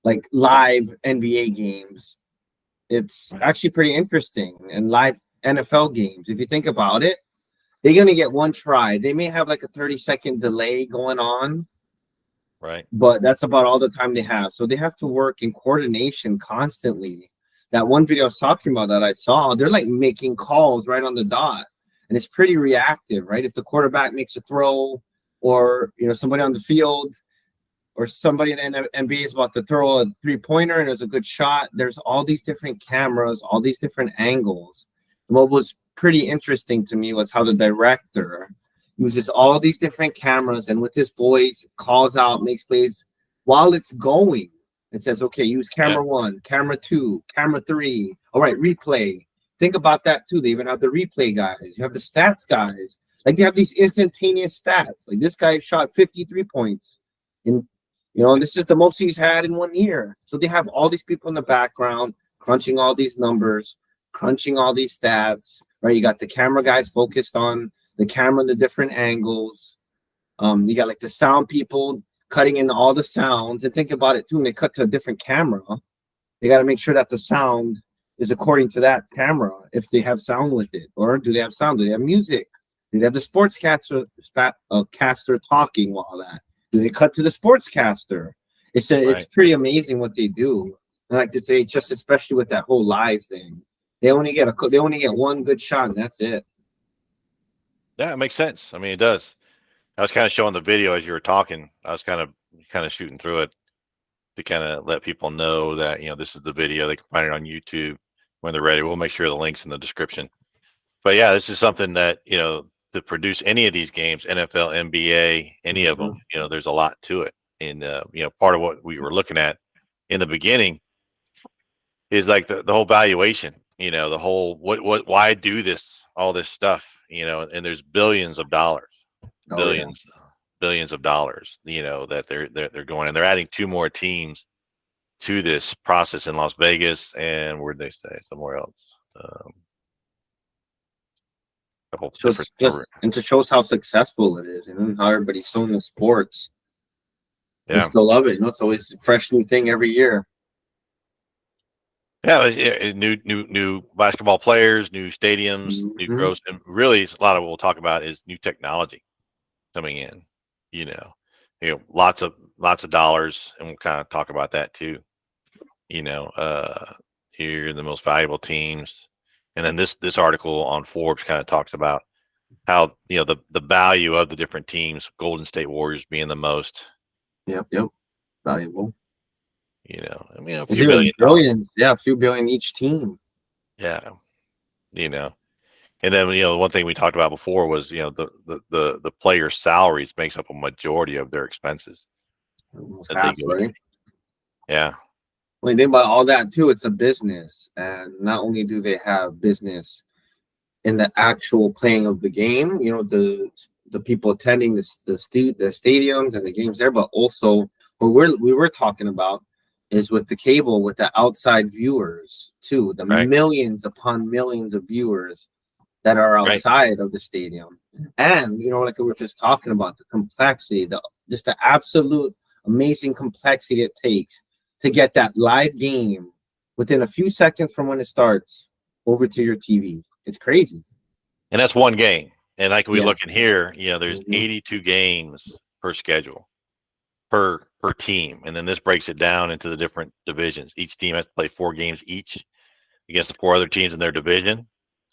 like live NBA games. It's actually pretty interesting. And live NFL games, if you think about it, they're gonna get one try. They may have like a 30-second delay going on, Right. but that's about all the time they have. So they have to work in coordination constantly. That one video I was talking about that I saw, they're like making calls right on the dot, and it's pretty reactive, right? If the quarterback makes a throw, or somebody on the field, or somebody in the NBA is about to throw a 3-pointer and there's a good shot, there's all these different cameras, all these different angles. And what was pretty interesting to me was how the director uses all these different cameras and with his voice calls out, makes plays while it's going. It says, okay, use camera 1, camera 2, camera 3. All right, replay. Think about that too. They even have the replay guys. You have the stats guys. Like they have these instantaneous stats. Like this guy shot 53 points in, and this is the most he's had in 1 year. So they have all these people in the background crunching all these numbers, crunching all these stats, right? You got the camera guys focused on the camera in the different angles. You got like the sound people cutting in all the sounds. And think about it too, when they cut to a different camera, they got to make sure that the sound is according to that camera, if they have sound with it. Or do they have sound? Do they have music? Do they have the sportscaster caster talking while that? Do they cut to the sportscaster? It's pretty amazing what they do. I like to say, just especially with that whole live thing, they only get one good shot, and that's it. Yeah, it makes sense. I mean, it does. I was kind of showing the video as you were talking. I was kind of shooting through it to kind of let people know that this is the video. They can find it on YouTube when they're ready. We'll make sure the links in the description. But yeah, this is something that to produce any of these games, NFL, NBA, any of them, there's a lot to it. And part of what we were looking at in the beginning is like the whole valuation. The whole why do all this stuff. And there's billions of dollars, billions of dollars. That they're going, and they're adding 2 more teams to this process in Las Vegas, and where'd they say somewhere else. And to shows how successful it is, and how everybody's so into sports. Yeah, I still love it. It's always a fresh new thing every year. Yeah, new basketball players, new stadiums, new growth, and really a lot of what we'll talk about is new technology coming in. Lots of dollars, and we'll kind of talk about that too. Here are the most valuable teams, and then this article on Forbes kind of talks about how the value of the different teams. Golden State Warriors being the most. Yep, valuable. I mean, a few billions. Yeah, a few billion each team. Yeah, and then one thing we talked about before was the players' salaries makes up a majority of their expenses. Almost half, right? Yeah. When you think about all that too, it's a business, and not only do they have business in the actual playing of the game, the people attending the stadiums and the games there, but also what we were talking about is with the cable, with the outside viewers too, the millions upon millions of viewers that are outside of the stadium. And like we were just talking about, the complexity, just the absolute amazing complexity it takes to get that live game within a few seconds from when it starts over to your TV. It's crazy. And that's one game. And like we look in here, there's 82 games per schedule per team. And then this breaks it down into the different divisions. Each team has to play 4 games each against the 4 other teams in their division.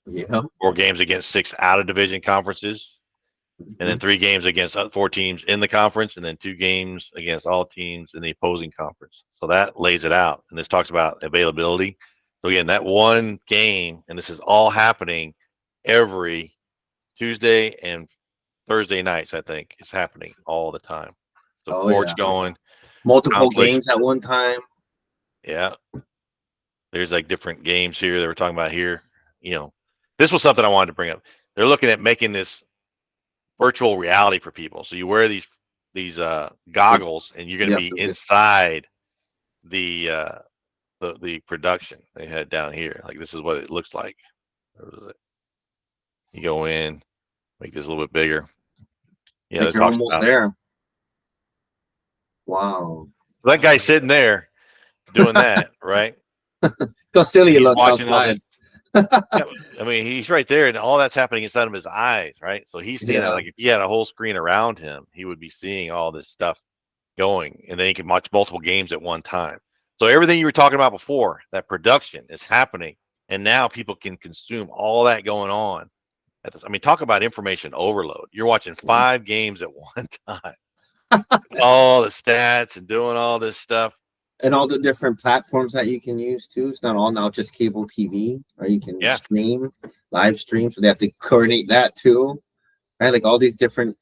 Yeah. 4 games against 6 out of division conferences. And then 3 games against 4 teams in the conference, and then 2 games against all teams in the opposing conference. So that lays it out. And this talks about availability. So again, that one game, and this is all happening every Tuesday and Thursday nights, I think. It's happening all the time. So courts going. Multiple games at one time. Yeah. There's like different games here that we're talking about here. This was something I wanted to bring up. They're looking at making this virtual reality for people. So you wear these goggles, and you're going to be inside the production they had down here. Like, this is what it looks like. Where was it? You go in, make this a little bit bigger. Yeah, you're almost there. Wow. That guy sitting there, doing that, right? So silly And it he's looks watching all outside. this. Yeah, I mean, he's right there, and all that's happening inside of his eyes, right? So he's seeing it. Yeah. Like if he had a whole screen around him, he would be seeing all this stuff going, and then he can watch multiple games at one time. So everything you were talking about before, that production is happening, and now people can consume all that going on. At this, I mean, talk about information overload. You're watching 5 games at one time, all the stats and doing all this stuff. And all the different platforms that you can use too. It's not all now just cable TV, or you can Yeah, stream, live stream. So they have to coordinate that too, right? Like all these different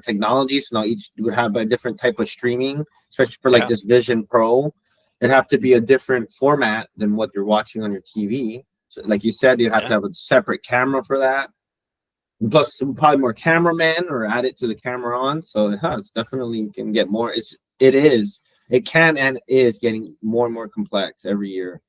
technologies. So now each would have a different type of streaming, especially for like yeah, this Vision Pro. It'd have to be a different format than what you're watching on your TV. So, like you said, you'd have to yeah. have a separate camera for that. Plus, some probably more cameramen or add it to the camera on. So it's definitely you can get more. It can and is getting more and more complex every year.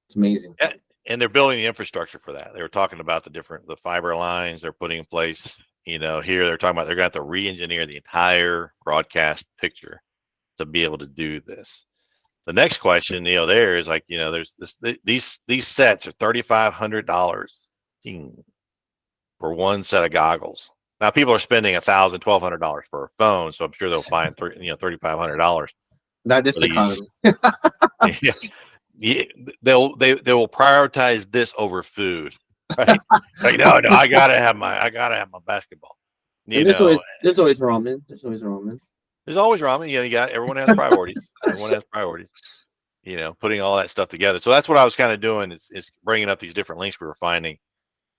It's amazing. Yeah, and they're building the infrastructure for that. They were talking about the fiber lines they're putting in place. Here they're talking about they're going to have to re-engineer the entire broadcast picture to be able to do this. The next question, there is like, there's these sets are $3,500 for one set of goggles. Now people are spending $1,000, $1,200 for a phone, so I'm sure they'll find $3,500 That is for the these. economy. Yeah, yeah, they will prioritize this over food, right? Like no, I gotta have my basketball. You And know, there's always ramen. There's always ramen. there's always ramen. You got everyone has priorities. Everyone has priorities. Putting all that stuff together. So that's what I was kind of doing is bringing up these different links we were finding.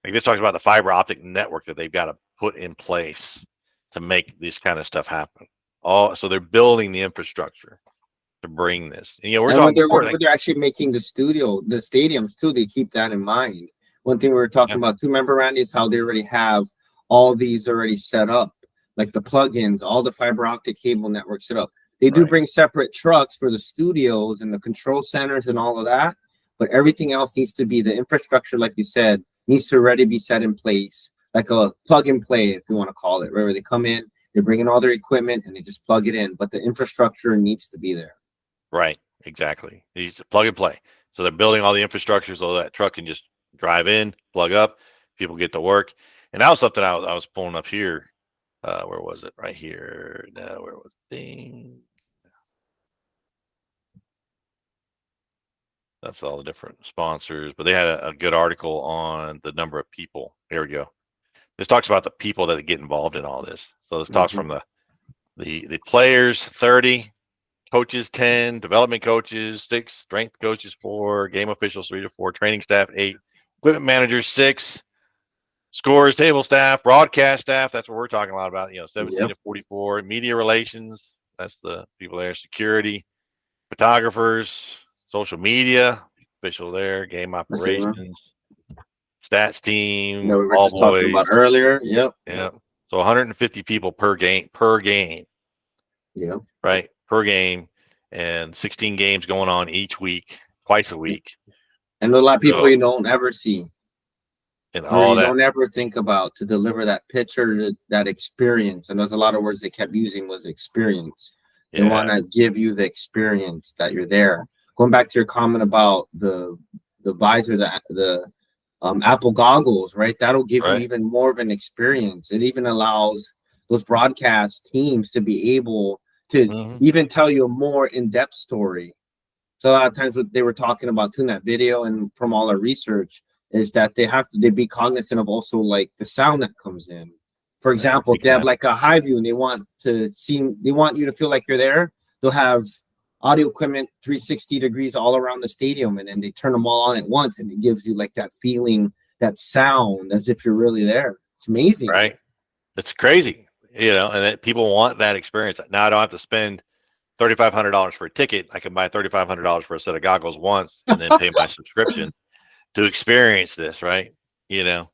Like this talks about the fiber optic network that they've got to put in place to make this kind of stuff happen. So they're building the infrastructure to bring this. And we're And talking before, when like, they're actually making the stadiums too, they keep that in mind. One thing we were talking yeah, about too, remember Randy, is how they already have all these already set up, like the plugins, all the fiber optic cable network set up. They do right, bring separate trucks for the studios and the control centers and all of that, but everything else needs to be the infrastructure, like you said, needs to already be set in place, like a plug and play, if you want to call it, right? Where they come in, they bring in all their equipment and they just plug it in, but the infrastructure needs to be there. right, exactly. These plug and play. So they're building all the infrastructure so that truck can just drive in, plug up, people get to work. And that was something I was pulling up here. Where was it? Right here. No, where was it? Ding. That's all the different sponsors, but they had a good article on the number of people. Here we go. This talks about the people that get involved in all this. So this talks Mhm. from the players 30, coaches 10, development coaches 6, strength coaches 4, game officials 3 to 4, training staff 8, equipment managers 6, scores table staff, broadcast staff. That's what we're talking a lot about. 17 Yep. to 44, media relations. That's the people there. Security, photographers, social media, official there, game For sure. operations, stats That team, we were ball just talking about boys. earlier. Yep. Yeah. So 150 people per game, Yep. right? Per game, and 16 games going on each week, twice a week. And a lot of people So you don't ever see and or all you that, don't ever think about to deliver that picture, that experience. And there's a lot of words they kept using was experience. They want yeah, to give you the experience that you're there. Going back to your comment about the visor, the Apple goggles, right? That'll give you right. even more of an experience. It even allows those broadcast teams to be able to Hmm. even tell you a more in-depth story. So a lot of times what they were talking about too in that video and from all our research is that they be cognizant of also like the sound that comes in. For Yeah, example, if big they have time. like a high view and they want you to feel like you're there, they'll have audio equipment 360 degrees all around the stadium and then they turn them all on at once and it gives you like that feeling, that sound as if you're really there. It's amazing. Right. It's crazy, and people want that experience. Now I don't have to spend $3,500 for a ticket. I can buy $3,500 for a set of goggles once and then pay my subscription to experience this, right? You know,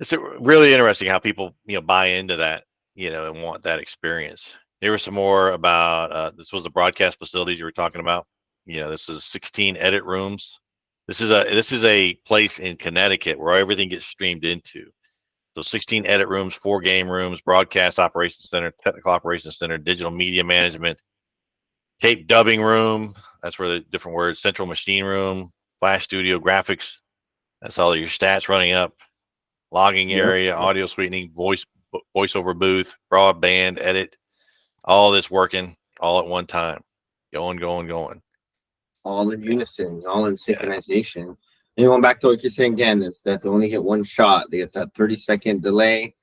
it's really interesting how people, buy into that, and want that experience. There was some more about this was the broadcast facilities you were talking about. This is 16 edit rooms. This is a place in Connecticut where everything gets streamed into. So 16 edit rooms, 4 game rooms, broadcast operations center, technical operations center, digital media management, tape dubbing room. That's where the different words, central machine room, flash studio, graphics. That's all your stats running up. Logging Yep. area, audio sweetening, voiceover booth, broadband edit. All this working all at one time. Going. All in unison, all in Yeah. synchronization. And going back to what you're saying again is that they only get one shot. They get that 30-second delay,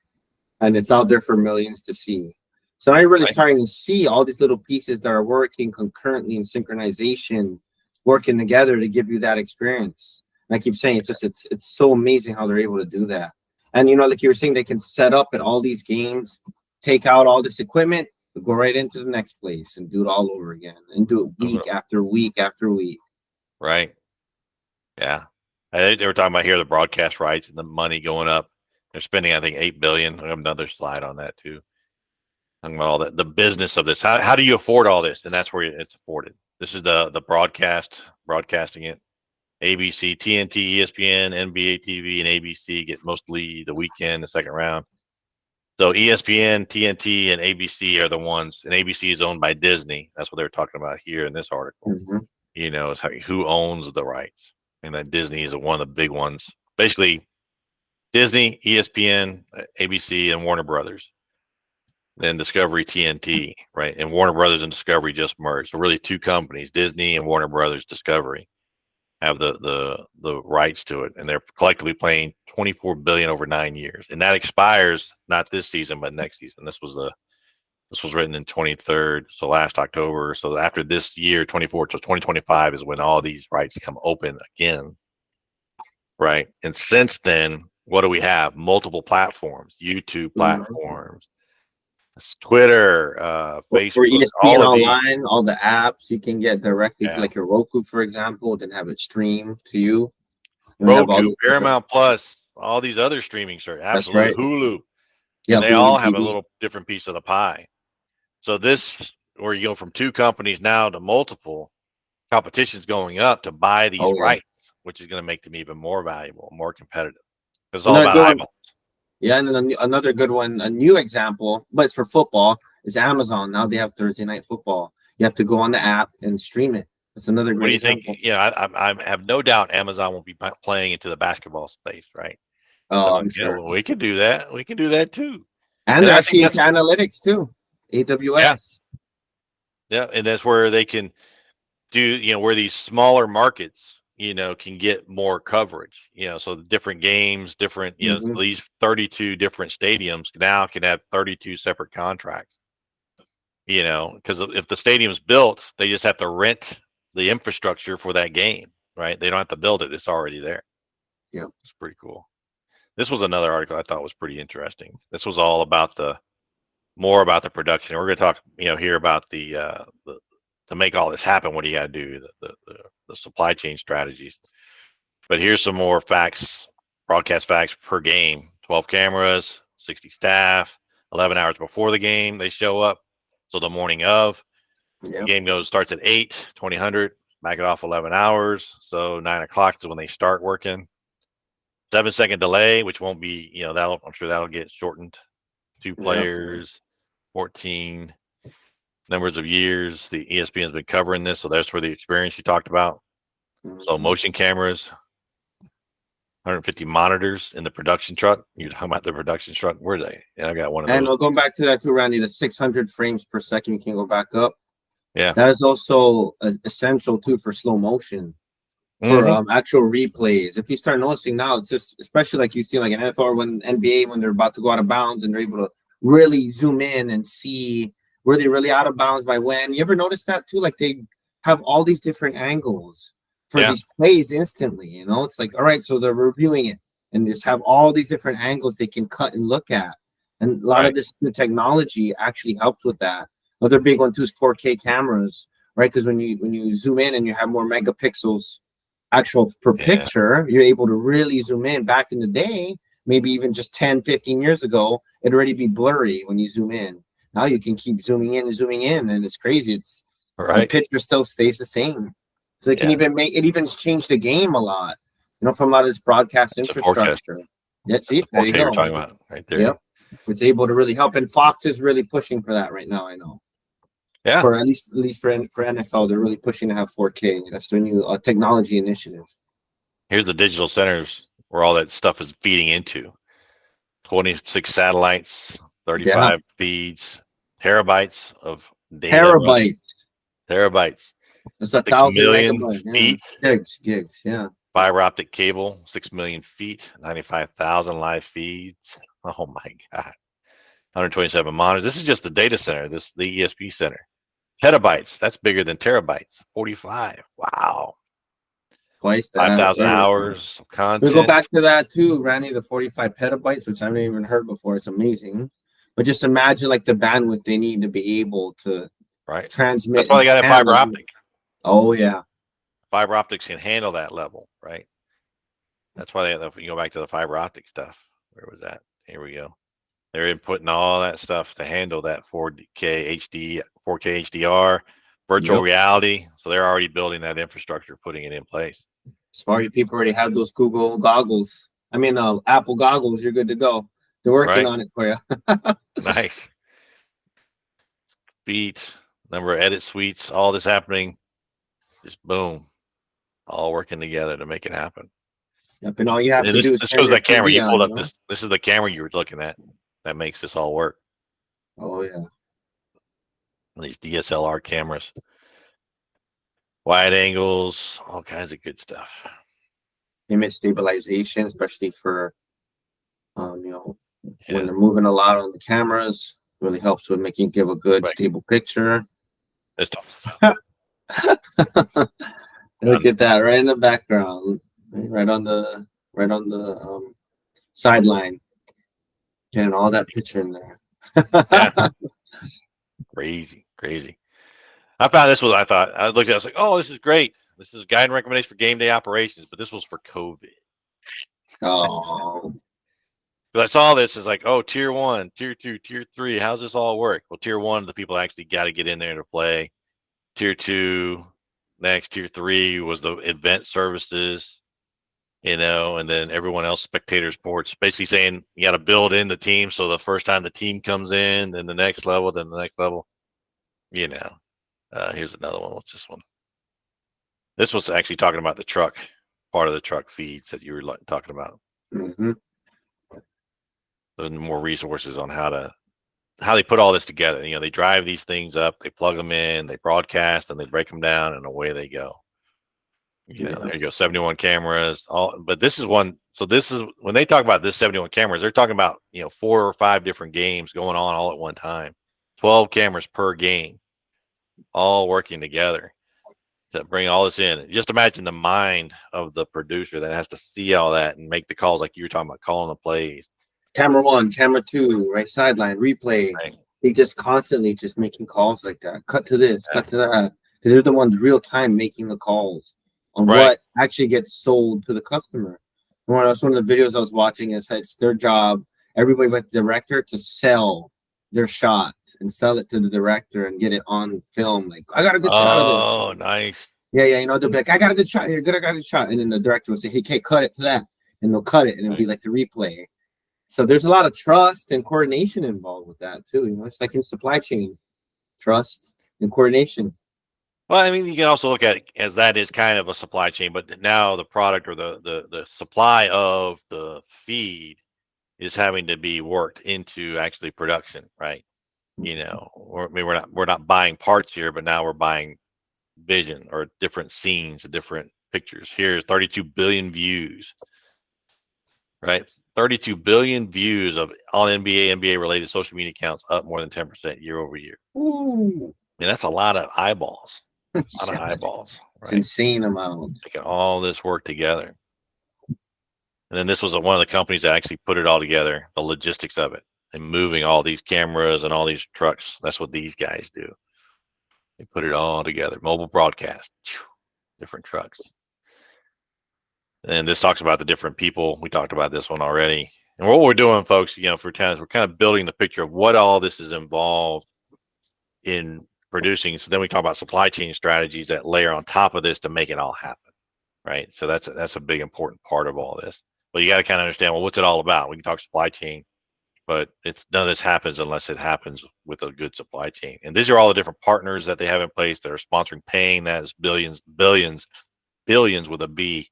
and it's out there for millions to see. So now you're really Right. starting to see all these little pieces that are working concurrently in synchronization, working together to give you that experience. And I keep saying it's so amazing how they're able to do that. And like you were saying, they can set up at all these games, take out all this equipment, go right into the next place and do it all over again and do it week after week after week. Right. Yeah. They were talking about here the broadcast rights and the money going up. They're spending, I think, $8 billion. I have another slide on that too. Talking about all the business of this. How do you afford all this? And that's where it's afforded. This is the broadcasting it. ABC, TNT, ESPN, NBA TV, and ABC get mostly the weekend, the second round. So ESPN, TNT, and ABC are the ones, and ABC is owned by Disney. That's what they're talking about here in this article. Mm-hmm. Is who owns the rights, and that Disney is one of the big ones. Basically, Disney, ESPN, ABC, and Warner Brothers. Then Discovery, TNT, right? And Warner Brothers and Discovery just merged. So really, two companies, Disney and Warner Brothers Discovery, have the rights to it, and they're collectively paying $24 billion over 9 years, and that expires not this season but next season. This was written in 23rd, so last October. So after this year, 24, so 2025 is when all these rights come open again, right? And since then, what do we have? Multiple platforms, YouTube platforms, Twitter, For Facebook, ESPN all of these. online, all the apps you can get directly to, Yeah. like your Roku, for example, then have it stream to you. And have all Roku, these different. Paramount Plus, all these other streaming services, That's absolutely, right. Hulu, Yeah, and they Hulu all have a TV. little different piece of the pie. So this, where you go from two companies now to multiple, competition's going up to buy these Oh yeah. rights, which is going to make them even more valuable, more competitive. It's all Another about good one. eyeballs. Yeah, and then another good one, a new example, but it's for football, is Amazon. Now they have Thursday Night Football. You have to go on the app and stream it. That's another What great do you think? example. Yeah, I have no doubt Amazon will be playing into the basketball space, right? I'm Oh, like, I'm yeah, sure. well, we can do that. We can do that too. And And they're I think actually that's, into analytics too. yeah, AWS. yeah, and that's where they can do, where these smaller markets, can get more coverage, so the different games, different, Mm-hmm. so these 32 different stadiums now can have 32 separate contracts, because if the stadium's built, they just have to rent the infrastructure for that game, right? They don't have to build it. It's already there. Yeah. It's pretty cool. This was another article I thought was pretty interesting. This was all about more about the production. We're going to talk, here about the to make all this happen. What do you got to do? The supply chain strategies. But here's some more facts, broadcast facts per game. 12 cameras, 60 staff, 11 hours before the game they show up. So the morning of, Yeah. the game starts at 8, 2000, back it off 11 hours. So 9 o'clock is when they start working. 7-second delay, which won't be, I'm sure that'll get shortened. 2 Yeah. players, 14 numbers of years. The ESPN has been covering this, so that's where the experience you talked about. So Mm-hmm. motion cameras, 150 monitors in the production truck. You're talking about the production truck. Where are they? And I got one of And those. we'll go back to that too, Randy. The 600 frames per second. You can go back up. Yeah. That is also essential too for slow motion. For Mm-hmm. actual replays. If you start noticing now, it's just especially like you see like an NFL or when NBA when they're about to go out of bounds and they're able to really zoom in and see were they really out of bounds by when. You ever notice that too? Like they have all these different angles for Yeah. these plays instantly. It's like, all right, so they're reviewing it and just have all these different angles they can cut and look at. And a lot of this new technology actually helps with that. Another big one too is 4K cameras, right? Because when you zoom in and you have more megapixels actual per picture, you're able to really zoom in. Back in the day, maybe even just 10, 15 years ago, it'd already be blurry when you zoom in. Now you can keep zooming in, and it's crazy. It's the picture still stays the same. So they can even change the game a lot, from a lot of this broadcast infrastructure. That's it. There you go. We're talking about right there. Yep. It's able to really help. And Fox is really pushing for that right now, I know. Yeah. For at least for NFL, they're really pushing to have 4K. That's their new technology initiative. Here's the digital centers where all that stuff is feeding into. 26 satellites, Yeah, 35 feeds, terabytes of data running, terabytes. terabytes, That's a 6 thousand million megabytes. Yeah, feet, gigs. Yeah, fiber optic cable, 6 million feet, 95,000 live feeds. Oh my God. 127 monitors. This is just the data center, the ESP center. Petabytes, that's bigger than terabytes. 45. Wow. twice that. 5,000 Yeah. hours of We go content, back to that too, Randy. The 45 petabytes, which I haven't even heard before. It's amazing. But just imagine like the bandwidth they need to be able to right? That's transmit why and they got that fiber handle. optic. Oh yeah, Fiber optics can handle that level, right? That's why you go back to the fiber optic stuff. Where was that? Here we go. They're inputting all that stuff to handle that 4K HD, 4K HDR, virtual yep. reality. So they're already building that infrastructure, putting it in place. As far as people already have those Google goggles, I mean Apple goggles, you're good to go. They're working Right? on it for you. Nice. Beat, number of edit suites, all this happening. Just boom, all working together to make it happen. Yep, and all you have And to this do is this turn shows your that camera. TV You on. pulled You up know. this is the camera you were looking at that makes this all work. Oh yeah. These DSLR cameras, wide angles, all kinds of good stuff. Image stabilization, especially for you know, when Yeah. they're moving a lot on the cameras, really helps with making give a good Right. stable picture. This stuff. Look at that right in the background, right on the sideline, and all that picture in there. Yeah. Crazy. Crazy. I found this was, I thought, I looked at it, I was like, oh, this is great. This is a guide and recommendation for game day operations, but this was for COVID. Oh, Because I saw this as like, oh, tier 1, tier 2, tier 3. How's this all work? Well, tier 1, the people actually got to get in there to play. Tier 2, next. Tier 3 was the event services, and then everyone else, spectator sports, basically saying you got to build in the team. So the first time the team comes in, then the next level, then the next level, you know. Here's another one. What's this one? This was actually talking about the truck, part of the truck feeds that you were talking about. mm-hmm. There's more resources on how they put all this together. They drive these things up, they plug them in, they broadcast, and they break them down, and away they go. Yeah. There you go, 71 cameras. But this is one. So this is when they talk about this 71 cameras, they're talking about 4 or 5 different games going on all at one time. 12 cameras per game, all working together to bring all this in. Just imagine the mind of the producer that has to see all that and make the calls like you were talking about, calling the plays. Camera one, camera two, right sideline, replay. Right? They just constantly just making calls like that. Cut to this, Yeah. cut to that. They're the ones real time making the calls on Right. what actually gets sold to the customer. That's one of the videos I was watching. It's their job. Everybody but the director to sell their shot and sell it to the director and get it on film. Like, I got a good shot of this. Oh, nice. Yeah, they'll be like, I got a good shot here. Good, I got a good shot. And then the director will say, hey, can't cut it to that. And they'll cut it and it'll be like the replay. So there's a lot of trust and coordination involved with that too. It's like in supply chain, trust and coordination. Well, I mean, you can also look at it as that is kind of a supply chain, but now the product or the supply of the feed is having to be worked into actually production, right? Or, I mean, we're not buying parts here, but now we're buying vision or different scenes, different pictures. Here's 32 billion views, right? 32 billion views of all NBA related social media accounts, up more than 10% year over year. Ooh. I mean, that's a lot of eyeballs, a lot of Yeah, eyeballs, it's right? insane amount. Making all this work together. And then this was one of the companies that actually put it all together, the logistics of it, and moving all these cameras and all these trucks. That's what these guys do. They put it all together. Mobile broadcast, different trucks. And this talks about the different people. We talked about this one already. And what we're doing, folks, for times, we're kind of building the picture of what all this is involved in producing. So then we talk about supply chain strategies that layer on top of this to make it all happen, right? So that's a big important part of all this. But you got to kind of understand, well, what's it all about? We can talk supply chain. but it's none of this happens unless it happens with a good supply chain. And these are all the different partners that they have in place that are sponsoring, paying that is billions with a B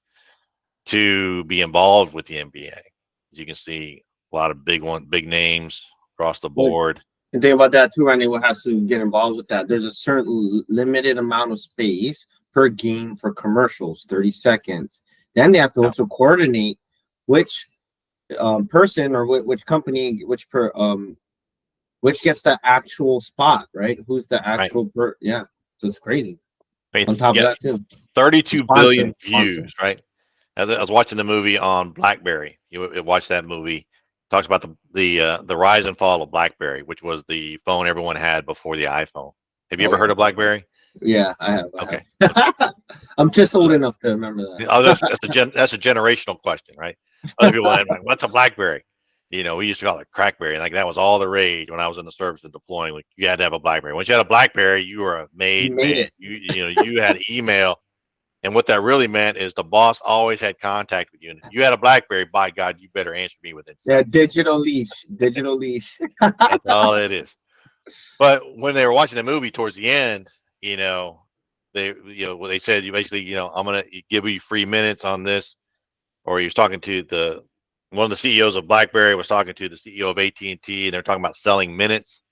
to be involved with the NBA. As you can see, a lot of big names across the Well, board. the thing about that too, Randy, what has to get involved with that? There's a certain limited amount of space per game for commercials, 30 seconds. Then they have to Yeah. also coordinate which person or which company, which gets the actual spot, right? Who's the Right. actual yeah. So it's crazy. I mean, On top of yes, that too, 32 billion sponsor. views, right? I was watching the movie on BlackBerry. You watch that movie. Talks about the rise and fall of BlackBerry, which was the phone everyone had before the iPhone. Have you Oh ever yeah, heard of BlackBerry? yeah. I have. I Okay, have. I'm just old enough to remember that's a generational question, right? Other people are like, "What's a BlackBerry?" We used to call it CrackBerry. Like that was all the rage when I was in the service and deploying. Like you had to have a BlackBerry. Once you had a BlackBerry, you were a You made made man. it. You had email. And what that really meant is the boss always had contact with you. And if you had a BlackBerry, by God, you better answer me within Yeah, seconds. digital leash, digital leash. That's all it is. But when they were watching the movie towards the end, you know, what they said, you basically, I'm gonna give you free minutes on this. Or he was talking to one of the CEOs of BlackBerry was talking to the CEO of AT&T, and they're talking about selling minutes.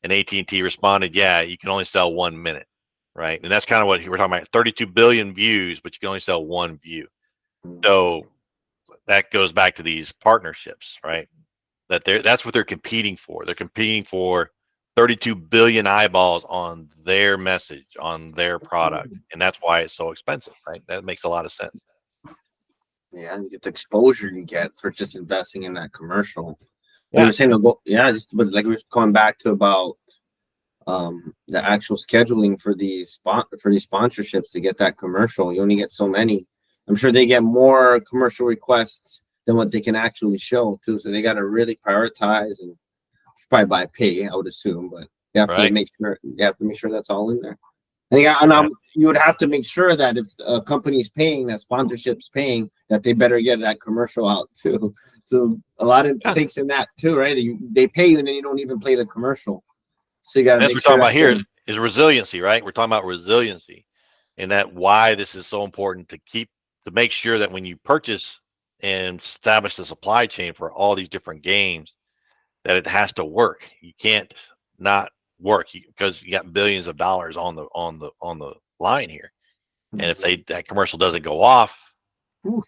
And AT&T responded, "Yeah, you can only sell 1 minute." Right. And that's kind of what we're talking about, 32 billion views, but you can only sell one view. So that goes back to these partnerships, right? That's what they're competing for. They're competing for 32 billion eyeballs on their message, on their product. And that's why it's so expensive, right? That makes a lot of sense. Yeah, and you get the exposure you get for just investing in that commercial. We Yeah. were saying, yeah, just but like we were going back to about the actual scheduling for these sponsorships to get that commercial. You only get so many. I'm sure they get more commercial requests than what they can actually show too. So they got to really prioritize and probably by pay, I would assume, but Right. you have to make sure that's all in there. And Yeah. you would have to make sure that if a company's paying, that sponsorship's paying, that they better get that commercial out too. So a lot of Yeah. stakes in that too, right? They pay you and then you don't even play the commercial. So you got to And as make we're sure talking about that here is resiliency, right? We're talking about resiliency and that why this is so important to make sure that when you purchase and establish the supply chain for all these different games, that it has to work. You can't not work because you got billions of dollars on the line here. And if that commercial doesn't go off,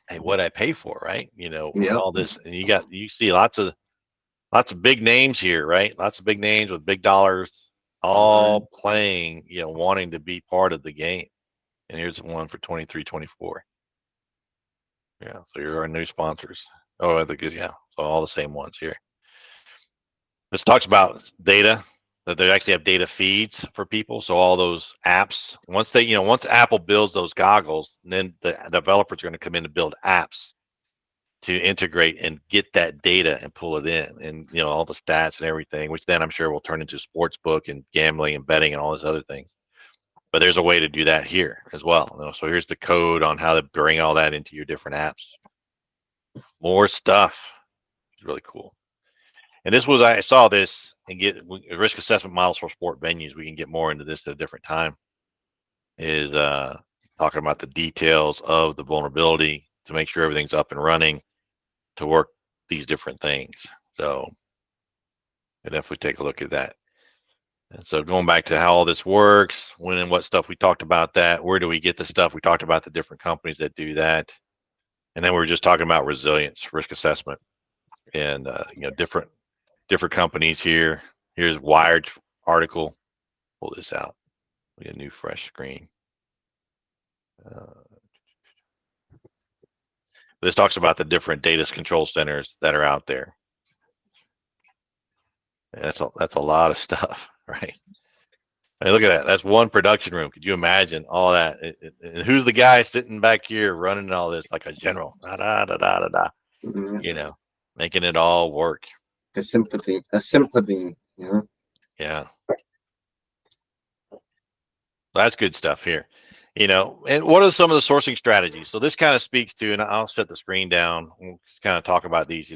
hey, what I pay for, right? yeah. All this, and you see lots of big names here, right? Lots of big names with big dollars, all playing, wanting to be part of the game. And here's one for 23-24. Yeah, so here are our new sponsors. Oh, I think yeah, so all the same ones here. This talks about data, that they actually have data feeds for people. So all those apps, once Apple builds those goggles, then the developers are going to come in and build apps to integrate and get that data and pull it in, and all the stats and everything, which then I'm sure will turn into sports book and gambling and betting and all those other things. But there's a way to do that here as well. So here's the code on how to bring all that into your different apps. More stuff. It's really cool. And I saw this and get risk assessment models for sport venues. We can get more into this at a different time. Is talking about the details of the vulnerability to make sure everything's up and running to work these different things. So I definitely take a look at that. And so going back to how all this works, when and what stuff we talked about that, where do we get the stuff? We talked about the different companies that do that. And then we were just talking about resilience, risk assessment, and different companies here. Here's Wired article. Pull this out. We get a new fresh screen. This talks about the different data control centers that are out there. And that's a lot of stuff, right? Hey, look at that. That's one production room. Could you imagine all that? And who's the guy sitting back here running all this like a general? Da, da, da, da, da, da, making it all work. A sympathy. Yeah. That's good stuff here. And what are some of the sourcing strategies? So this kind of speaks to, and I'll shut the screen down. We'll kind of talk about these,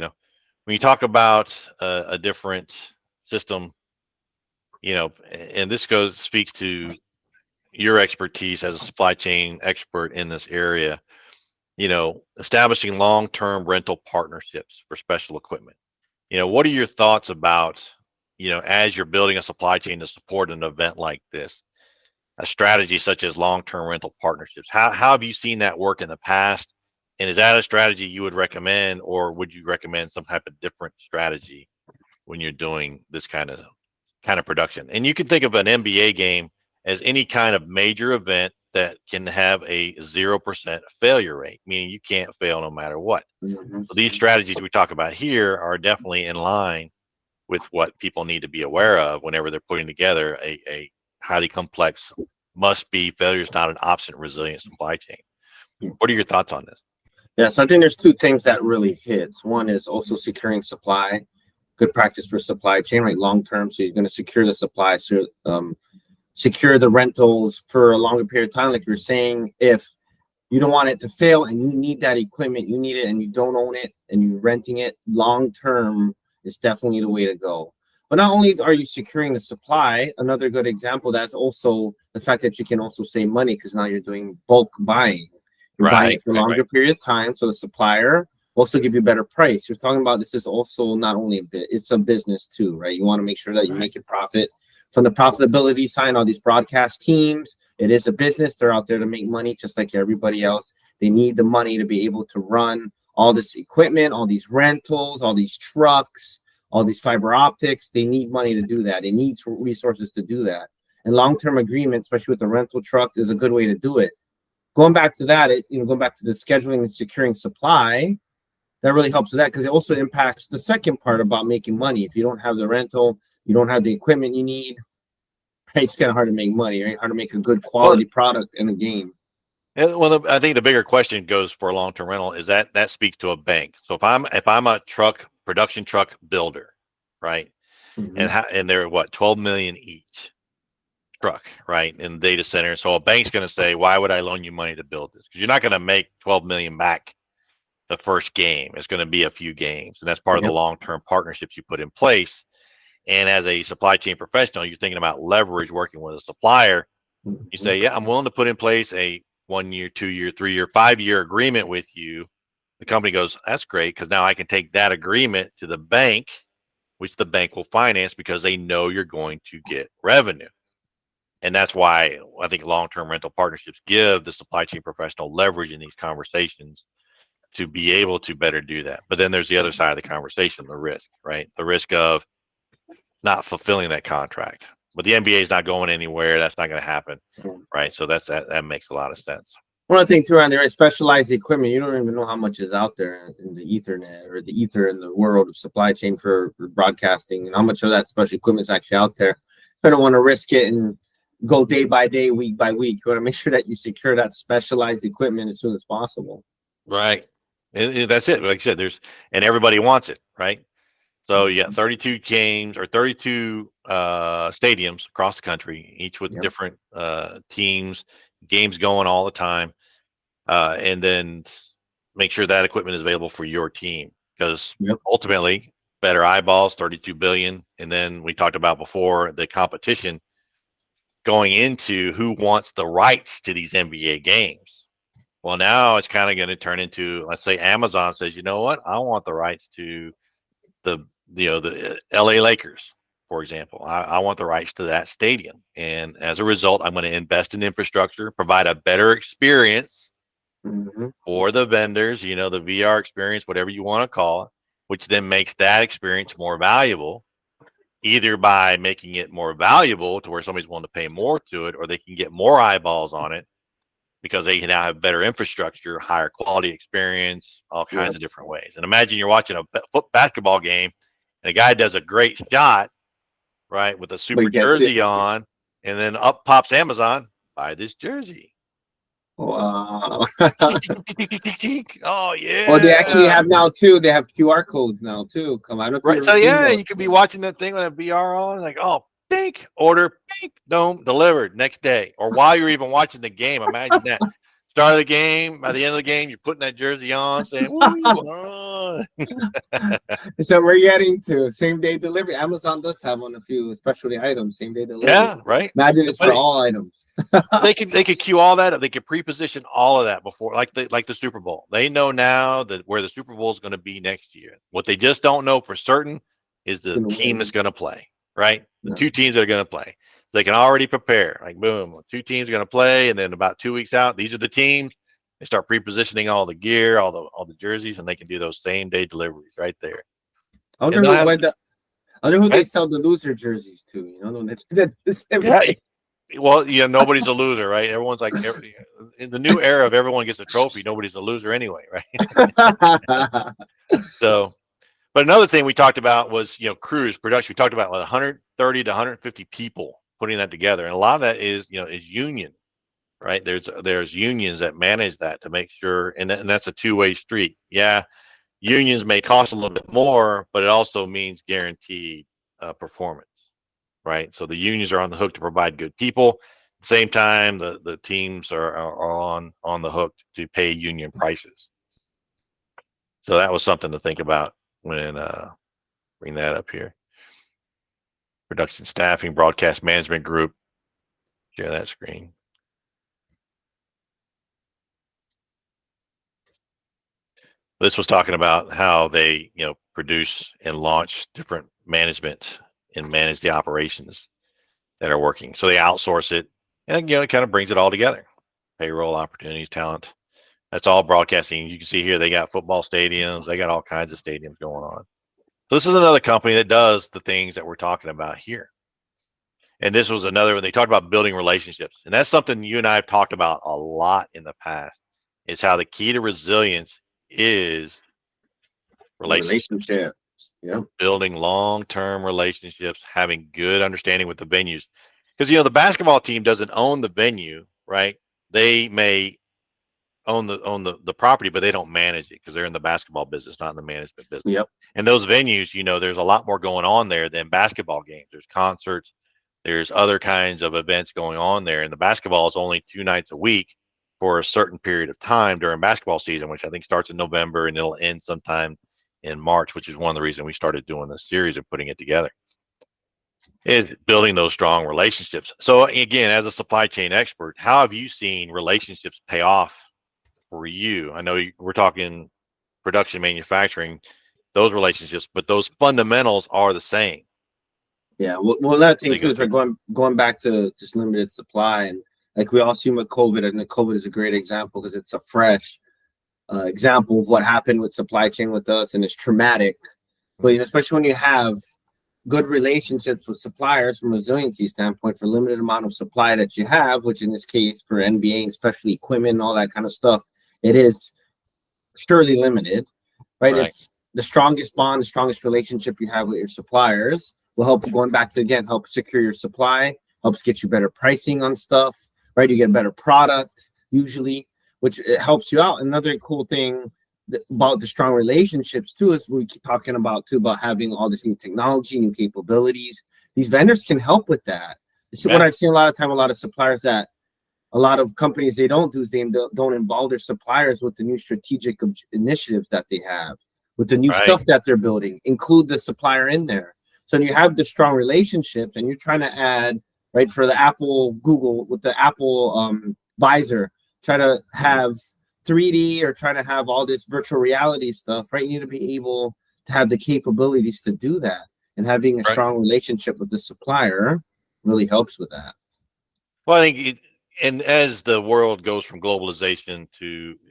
when you talk about a different system, and this speaks to your expertise as a supply chain expert in this area, establishing long-term rental partnerships for special equipment. What are your thoughts about, as you're building a supply chain to support an event like this, a strategy such as long-term rental partnerships? How have you seen that work in the past? And is that a strategy you would recommend, or would you recommend some type of different strategy when you're doing this kind of production? And you can think of an NBA game as any kind of major event that can have a 0% failure rate, meaning you can't fail no matter what. Mhm. So these strategies we talk about here are definitely in line with what people need to be aware of whenever they're putting together a highly complex, must be, failure is not an option, resilient supply chain. What are your thoughts on this? Yeah, so I think there's two things that really hits. One is also securing supply, good practice for supply chain, right? Long term, so you're going to secure the supply, so secure the rentals for a longer period of time. Like you're saying, if you don't want it to fail and you need that equipment, you need it, and you don't own it, and you're renting it long term, is definitely the way to go. But not only are you securing the supply, another good example, that's also the fact that you can also save money because now you're doing bulk buying. You're buying it for a longer period of time, so the supplier will also give you a better price. You're talking about this is also not only a bit, it's a business too, right? You want to make sure that you make a profit. From the profitability side, all these broadcast teams, it is a business. They're out there to make money just like everybody else. They need the money to be able to run all this equipment, all these rentals, all these trucks, all these fiber optics. They need money to do that. They need resources to do that. And long-term agreements, especially with the rental trucks, is a good way to do it. Going back to that, going back to the scheduling and securing supply, that really helps with that because it also impacts the second part about making money. If you don't have the rental, you don't have the equipment you need, right? It's kind of hard to make money, right? Hard to make a good quality product in a game. Well, I think the bigger question goes for long-term rental is that speaks to a bank. So if I'm a production truck builder, right, Mm-hmm. and they're what, 12 million each truck, right, in the data center. So a bank's going to say, why would I loan you money to build this? Because you're not going to make 12 million back the first game. It's going to be a few games, and that's part of the long-term partnerships you put in place. And as a supply chain professional, you're thinking about leverage working with a supplier. You say, yeah, I'm willing to put in place a 1 year, 2 year, 3 year, 5 year agreement with you. The company goes, that's great, because now I can take that agreement to the bank, which the bank will finance because they know you're going to get revenue. And that's why I think long-term rental partnerships give the supply chain professional leverage in these conversations to be able to better do that. But then there's the other side of the conversation, the risk, right? The risk of not fulfilling that contract. But the NBA is not going anywhere. That's not going to happen, right? So that makes a lot of sense. One other thing too, around there is specialized equipment. You don't even know how much is out there in the Ethernet or the ether in the world of supply chain for broadcasting, and how much of that special equipment is actually out there. I don't want to risk it and go day by day, week by week. You want to make sure that you secure that specialized equipment as soon as possible. Right. That's it. Like I said, and everybody wants it, right? So you got 32 games or 32 stadiums across the country, each with different teams, games going all the time, and then make sure that equipment is available for your team, because ultimately better eyeballs, 32 billion. And then we talked about before the competition going into who wants the rights to these NBA games. Well, now it's kind of going to turn into, let's say Amazon says, you know what, I want the rights to the LA Lakers, for example. I want the rights to that stadium, and as a result, I'm going to invest in infrastructure, provide a better experience for the vendors, the VR experience, whatever you want to call it, which then makes that experience more valuable, either by making it more valuable to where somebody's willing to pay more to it, or they can get more eyeballs on it because they now have better infrastructure, higher quality experience, all kinds of different ways. And imagine you're watching a basketball game and a guy does a great shot, right, with a super jersey on, and then up pops Amazon, buy this jersey. Wow. Oh yeah. Well, they actually have now too. They have QR codes now too. Come on, right. So yeah, you could be watching that thing with a VR on, like, oh, order, dome, delivered next day, or while you're even watching the game. Imagine that. start of the game, by the end of the game, you're putting that jersey on, saying, "Woo, we won." So we're getting to same day delivery. Amazon does have on a few specialty items, same day delivery. Yeah, right. Imagine it's for all items. They could queue all that up. They could pre-position all of that before, like the Super Bowl. They know now that where the Super Bowl is going to be next year. What they just don't know for certain is the team that's going to play. Right, the two teams that are going to play. So they can already prepare. Like, boom, two teams are going to play, and then about 2 weeks out, these are the teams. They start pre-positioning all the gear, all the jerseys, and they can do those same day deliveries right there. I wonder who they sell the loser jerseys to. You know, yeah. Well, nobody's a loser, right? Everyone's like, in the new era of everyone gets a trophy, nobody's a loser anyway, right? So, but another thing we talked about was, crews production. We talked about 130 to 150 people putting that together, and a lot of that is union, right? There's unions that manage that to make sure, and that's a two-way street. Yeah, unions may cost a little bit more, but it also means guaranteed performance. Right, so the unions are on the hook to provide good people. At the same time, the teams are on the hook to pay union prices. So that was something to think about when bring that up here. Production staffing, broadcast management group. Share that screen. This was talking about how they produce and launch different management and manage the operations that are working. So they outsource it, and it kind of brings it all together. Payroll, opportunities, talent. That's all broadcasting. You can see here they got football stadiums. They got all kinds of stadiums going on. So this is another company that does the things that we're talking about here. And this was another when they talked about building relationships. And that's something you and I have talked about a lot in the past, is how the key to resilience is relationships. Yeah. Building long-term relationships, having good understanding with the venues. Because the basketball team doesn't own the venue, right? They may own the property, but they don't manage it because they're in the basketball business, not in the management business. Yep. And those venues, there's a lot more going on there than basketball games. There's concerts, there's other kinds of events going on there. And the basketball is only 2 nights a week for a certain period of time during basketball season, which I think starts in November and it'll end sometime in March, which is one of the reasons we started doing this series and putting it together, is building those strong relationships. So again, as a supply chain expert, how have you seen relationships pay off for you? I know we're talking production, manufacturing, those relationships, but those fundamentals are the same. Yeah. Well, another thing too is we're going back to just limited supply, and like we all seen with COVID, and COVID is a great example because it's a fresh example of what happened with supply chain with us, and it's traumatic. But especially when you have good relationships with suppliers from a resiliency standpoint for limited amount of supply that you have, which in this case for NBA and especially equipment and all that kind of stuff, it is surely limited, right? It's the strongest bond, the strongest relationship you have with your suppliers will help, going back to again, help secure your supply, helps get you better pricing on stuff, right? You get a better product usually, which it helps you out. Another cool thing about the strong relationships too is we keep talking about too about having all this new technology, new capabilities. These vendors can help with that. This is what I've seen a lot of time. A lot of suppliers that a lot of companies they don't do is they don't involve their suppliers with the new strategic initiatives that they have, with the new stuff that they're building. Include the supplier in there. So when you have the strong relationship and you're trying to add right for the Apple, Google with the Apple visor, try to have 3D or try to have all this virtual reality stuff, right? You need to be able to have the capabilities to do that, and having a strong relationship with the supplier really helps with that. Well, I think and as the world goes from globalization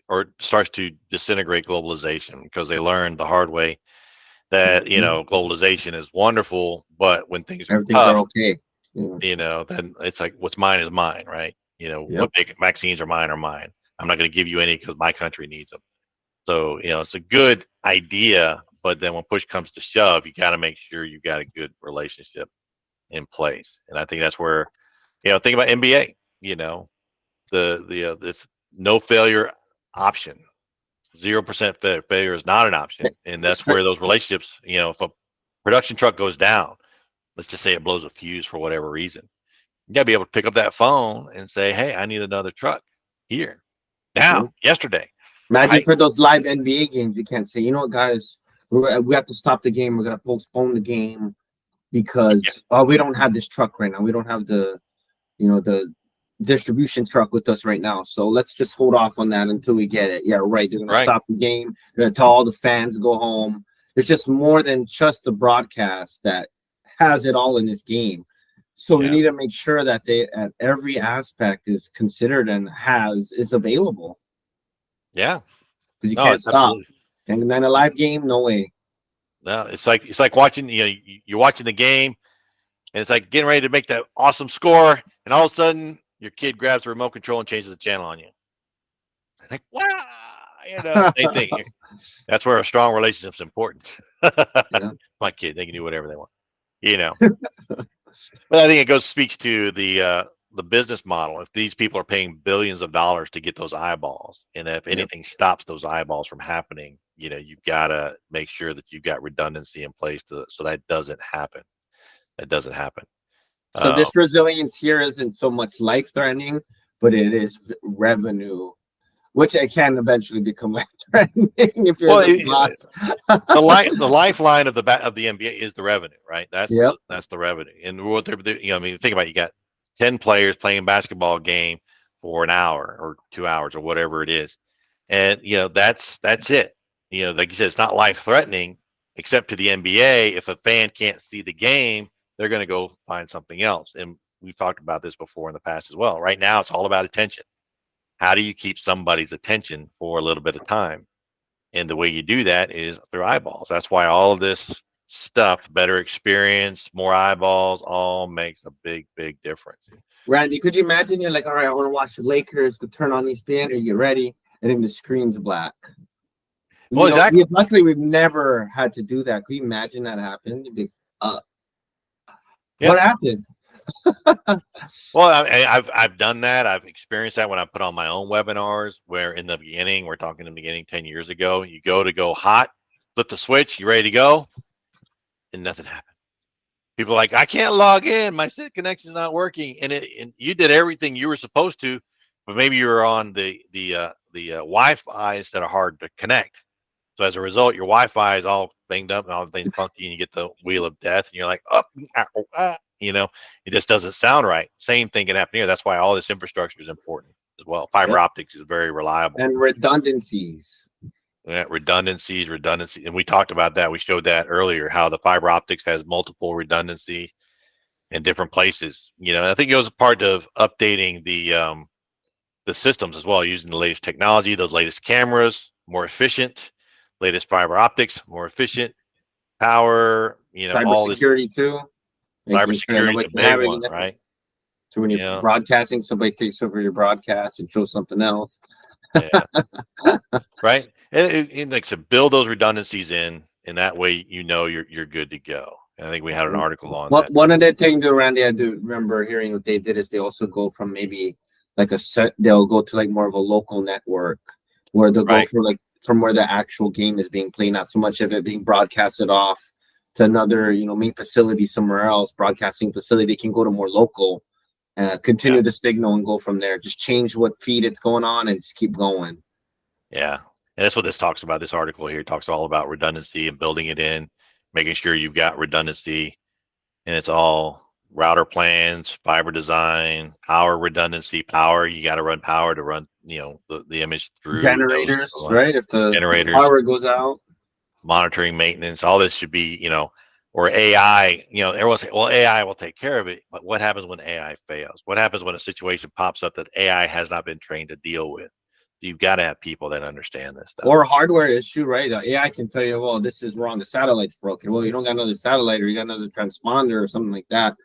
or starts to disintegrate globalization, because they learned the hard way that globalization is wonderful, but when things are tough, okay, then it's like what's mine is mine, right? What vaccines are mine. I'm not going to give you any because my country needs them. So it's a good idea, but then when push comes to shove, you got to make sure you got a good relationship in place. And I think that's where think about NBA. The no failure option. 0% failure is not an option, and that's where those relationships. If a production truck goes down, let's just say it blows a fuse for whatever reason, you gotta be able to pick up that phone and say, "Hey, I need another truck here." Now, know? yesterday, Imagine right? for those live NBA games, you can't say, you know what, guys, we have to stop the game. We're gonna postpone the game Yeah, because we don't have this truck right now. We don't have the distribution truck with us right now. So let's just hold off on that until we get it. Yeah, right. They're gonna right. stop the game. They're gonna tell all the fans to go home. There's just more than just the broadcast that has it all in this game. So we Yeah, need to make sure that they at every aspect is considered and is available yeah. because you No, can't it's stop. absolutely. And then a live game, no way. No, it's like watching. You're watching the game, and it's like getting ready to make that awesome score, and all of a sudden, your kid grabs the remote control and changes the channel on you. Like, wow, same thing. That's where a strong relationship's important. Yeah. My kid, they can do whatever they want. You know. But I think it speaks to the business model. If these people are paying billions of dollars to get those eyeballs, and if Yep. anything stops those eyeballs from happening, you've got to make sure that you've got redundancy in place so that doesn't happen. That doesn't happen. So Uh, this resilience here isn't so much life threatening, but it is revenue, which it can eventually become life threatening if you're well, the boss. the lifeline of the NBA is the revenue, right? Yep. That's the revenue. And what I mean, think about it, you got 10 players playing a basketball game for an hour or 2 hours or whatever it is. And that's it. Like you said, it's not life threatening, except to the NBA. If a fan can't see the game, they're going to go find something else. And we've talked about this before in the past as well. Right now, it's all about attention. How do you keep somebody's attention for a little bit of time? And the way you do that is through eyeballs. That's why all of this stuff, better experience, more eyeballs, all makes a big, big difference. Randy, could you imagine you're like, all right, I want to watch the Lakers, go turn on ESPN, or you ready? And then the screen's black. Well, exactly. Luckily we've never had to do that. Could you imagine that happened? Be, Yeah. what happened? Well, I've done that. I've experienced that when I put on my own webinars. Where in the beginning, we're talking in the beginning 10 years ago, you go hot, flip the switch, you ready to go, and nothing happened. People are like, I can't log in, my SIT connection's not working, and you did everything you were supposed to, but maybe you were on the Wi-Fi's that are hard to connect. So as a result, your Wi-Fi is all banged up and all things funky, and you get the wheel of death, and you're like, oh, it just doesn't sound right. Same thing can happen here. That's why all this infrastructure is important as well. Fiber Yep. optics is very reliable. And redundancies. Yeah, redundancy, and we talked about that. We showed that earlier, how the fiber optics has multiple redundancy in different places. I think it was a part of updating the systems as well, using the latest technology, those latest cameras, more efficient, latest fiber optics, more efficient, power, all this. Cybersecurity too. Making sure Cybersecurity is nobody a can big have it. one, right? So when you're Yeah, broadcasting, somebody takes over your broadcast and shows something else. yeah, right. And like to build those redundancies in that way, you're good to go. And I think we had an article on that. One of the things, Randy, I do remember hearing what they did is they also go from maybe like they'll go to like more of a local network where they'll go Right. for like from where the actual game is being played, not so much of it being broadcasted off to another, main facility somewhere else, broadcasting facility. They can go to more local, continue Yeah, the signal and go from there. Just change what feed it's going on and just keep going. yeah. And that's what this talks about. This article here talks all about redundancy and building it in, making sure you've got redundancy, and it's all router plans, fiber design, power redundancy, power. You got to run power to run, the image through those Generators, right? If the generators, power goes out. monitoring, maintenance. All this should be, or AI. Everyone say, well, AI will take care of it. But what happens when AI fails? What happens when a situation pops up that AI has not been trained to deal with? You've got to have people that understand this stuff. Or hardware issue, right? AI can tell you, well, this is wrong. The satellite's broken. Well, you don't got another satellite or you got another transponder or something like that.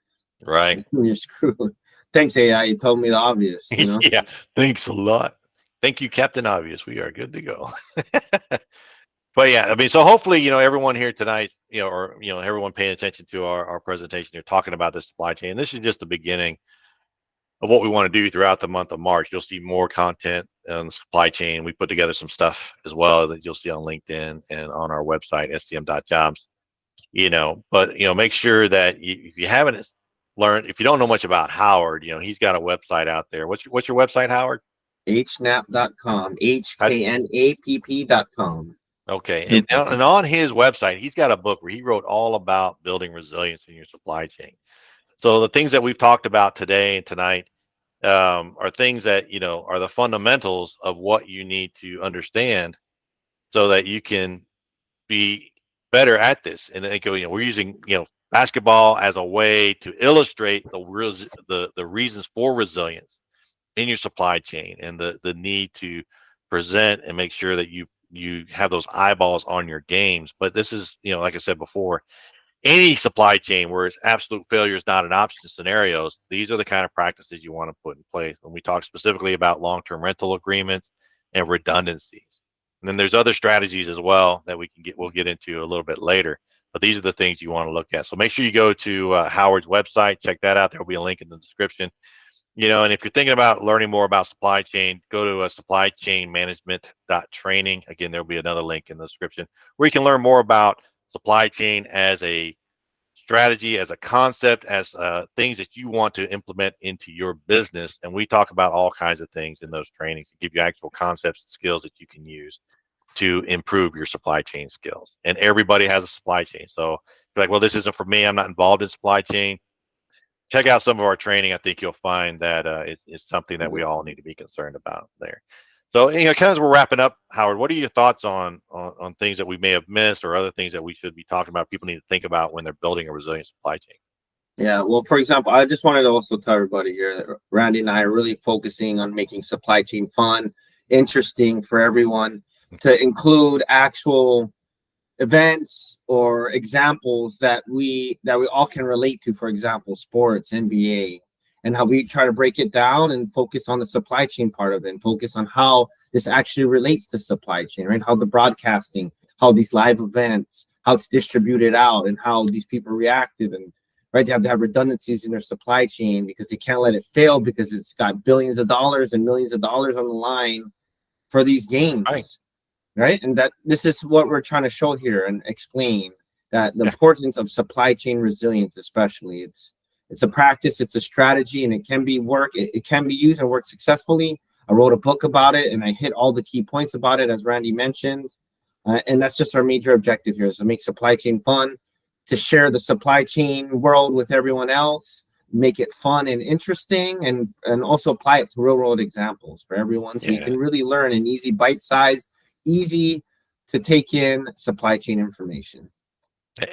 Right. You're screwed. Thanks, AI. You told me the obvious, Yeah. Thanks a lot. Thank you, Captain Obvious. We are good to go. But yeah, I mean, so hopefully, everyone here tonight, or, everyone paying attention to our presentation here, talking about the supply chain. This is just the beginning of what we want to do throughout the month of March. You'll see more content on the supply chain. We put together some stuff as well that you'll see on LinkedIn and on our website, scm.jobs, but, make sure that if you haven't learned, if you don't know much about Howard, he's got a website out there. What's your website, Howard? hknapp.com, How- hknapp.com. Okay, Two and on his website, he's got a book where he wrote all about building resilience in your supply chain. So the things that we've talked about today and tonight are things that are the fundamentals of what you need to understand so that you can be better at this. And they go, we're using basketball as a way to illustrate the reasons for resilience in your supply chain and the need to present and make sure that you have those eyeballs on your games. But this is, like I said before, any supply chain where it's absolute failure is not an option scenarios, these are the kind of practices you want to put in place. When we talk specifically about long-term rental agreements and redundancies. And then there's other strategies as well that we'll get into a little bit later. But these are the things you want to look at. So make sure you go to Howard's website, check that out. There will be a link in the description. And if you're thinking about learning more about supply chain, go to supply chain management.training. Again, there'll be another link in the description where you can learn more about supply chain as a strategy, as a concept, as things that you want to implement into your business. And we talk about all kinds of things in those trainings to give you actual concepts and skills that you can use to improve your supply chain skills. And everybody has a supply chain. So you're like, well, this isn't for me. I'm not involved in supply chain. Check out some of our training. I think you'll find that it's something that we all need to be concerned about there. So, kind of as we're wrapping up, Howard, what are your thoughts on things that we may have missed or other things that we should be talking about, people need to think about when they're building a resilient supply chain? Yeah, well, for example, I just wanted to also tell everybody here that Randy and I are really focusing on making supply chain fun, interesting for everyone, to include actual events or examples that we all can relate to. For example, sports, NBA, and how we try to break it down and focus on the supply chain part of it and focus on how this actually relates to supply chain, right? How the broadcasting, how these live events, how it's distributed out, and how these people reactive, and right, they have to have redundancies in their supply chain because they can't let it fail because it's got billions of dollars and millions of dollars on the line for these games, right? And that this is what we're trying to show here and explain, that the importance of supply chain resilience, especially it's a practice, it's a strategy, and it can be it can be used and work successfully. I wrote a book about it and I hit all the key points about it, as Randy mentioned, and that's just our major objective here, is to make supply chain fun, to share the supply chain world with everyone else, make it fun and interesting, and also apply it to real world examples for everyone, so you can really learn an easy bite-sized, easy to take in supply chain information.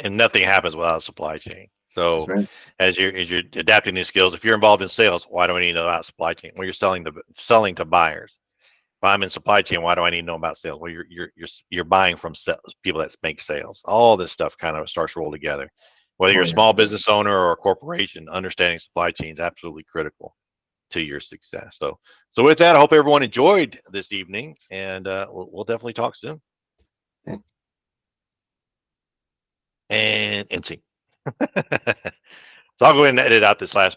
And nothing happens without a supply chain. So Right. as you're adapting these skills, if you're involved in sales, why do I need to know about supply chain? Well, you're selling to buyers. If I'm in supply chain, why do I need to know about sales? Well, you're buying from people that make sales. All this stuff kind of starts to roll together. Whether you're a small business owner or a corporation, understanding supply chain is absolutely critical to your success. So with that, I hope everyone enjoyed this evening, and we'll definitely talk soon. Okay. And see. So I'll go ahead and edit out this last part.